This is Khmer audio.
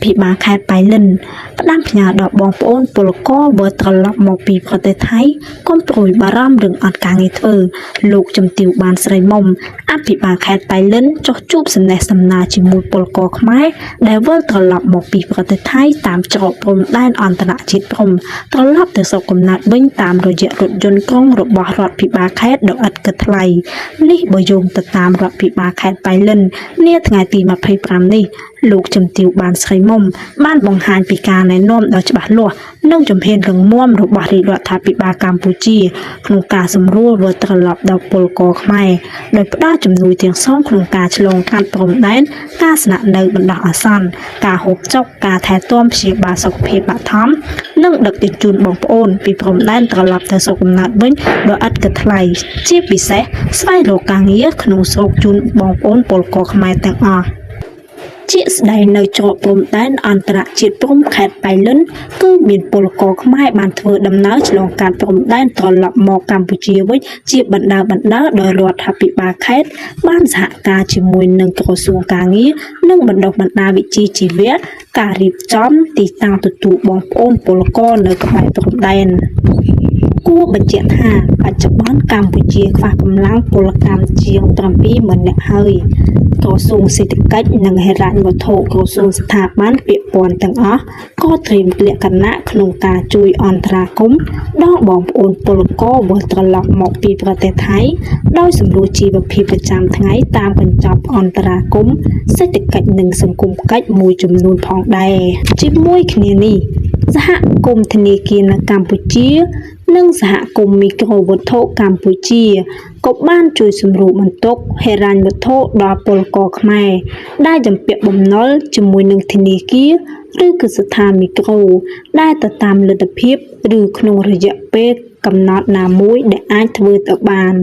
ភិបាលខេត្តប៉ៃលិនផ្ដាំផ្ញើដល់បងប្អូនពលករវិលត្រឡប់មកពីប្រទេសថៃកុំព្រួយបារម្ភរឿងអត់ការងារធ្វើលោកជំទាវបានស្រីមុំអភិបាលខេត្តប៉ៃលិនចុះជួបសំណេះសំណាលជាមួយពលករខ្មែរដែលវិលត្រឡប់មកពីប្រទេសថៃតាមច្រកព្រំដែនអន្តរជាតិព្រំត្រឡប់ទៅស្រុកកំណើតវិញតាមរយៈរថយន្តក្រុងរបស់រដ្ឋភិបាលខេត្តដ៏ឥតគិតថ្លៃនេះបើយោងទៅតាមរដ្ឋភិបាលខេត្តប៉ៃលិននាថ្ងៃទី25នេះលោកជំទាវបានស្រីមុំបានបង្ហាញពីការណែនាំដ៏ច្បាស់លាស់និងជំហានរឹងមាំរបស់រាជរដ្ឋាភិបាលកម្ពុជាក្នុងការសម្រួលវិលត្រឡប់ដល់ពលករខ្មែរដោយផ្ដល់ជំនួយទាំងសងក្នុងការឆ្លងកាត់ព្រំដែនការស្នាក់នៅបណ្ដោះអាសន្នការហូបចុកការថែទាំព្យាបាលសុខភាពបឋមនិងដឹកជញ្ជូនបងប្អូនពីព្រំដែនត្រឡប់ទៅស្រុកកំណើតវិញដោយឥតគិតថ្លៃជាពិសេសស្វែងរកការងារក្នុងស្រុកជូនបងប្អូនពលករខ្មែរទាំងអស់ជាស្ដែងនៅច្រកព្រំដែនអន្តរជាតិព្រំខេត្តប៉ៃលិនគឺមានពលករខ្មែរបានធ្វើដំណើរឆ្លងកាត់ព្រំដែនត្រឡប់មកកម្ពុជាវិញជាបណ្ដាដោយរដ្ឋាភិបាលខេត្តបានសហការជាមួយនឹងក្រសួងការងារនិងបណ្ដុះបណ្ដាលវិជ្ជាជីវៈការរៀបចំទីតាំងទទួលបងប្អូនពលករនៅក្បែរព្រំដែនគួរបញ្ជាក់ថាបច្ចុប្បន្នកម្ពុជាខ្វះកម្លាំងពលកម្មជាង 70000 នាក់ហើយក្រសួងសេដ្ឋកិច្ចនិងហិរញ្ញវត្ថុក្រសួងស្ថាប័នពាក់ព័ន្ធទាំងអស់ក៏ត្រៀមលក្ខណៈក្នុងការជួយអន្តរាគមន៍ដល់បងប្អូនពលករវិលត្រឡប់មកពីប្រទេសថៃដោយសម្រួលជីវភាពប្រចាំថ្ងៃតាមកញ្ចប់អន្តរាគមន៍សេដ្ឋកិច្ចនិងសង្គមកិច្ចមួយចំនួនផងដែរជាមួយគ្នានេះសហគមន៍ធនាគារនៅកម្ពុជានិងសហគមន៍មីក្រូវត្ថុកម្ពុជាក៏បានជួយសម្រួលបន្ទុកហិរញ្ញវត្ថុដល់ពលករខ្មែរដែលជំពាក់បំណុលជាមួយនឹងធនាគារឬគឺស្ថានមីក្រូដែលទៅតាមលទ្ធភាពឬក្នុងរយៈពេលកំណត់ណាមួយដែលអាចធ្វើទៅបាន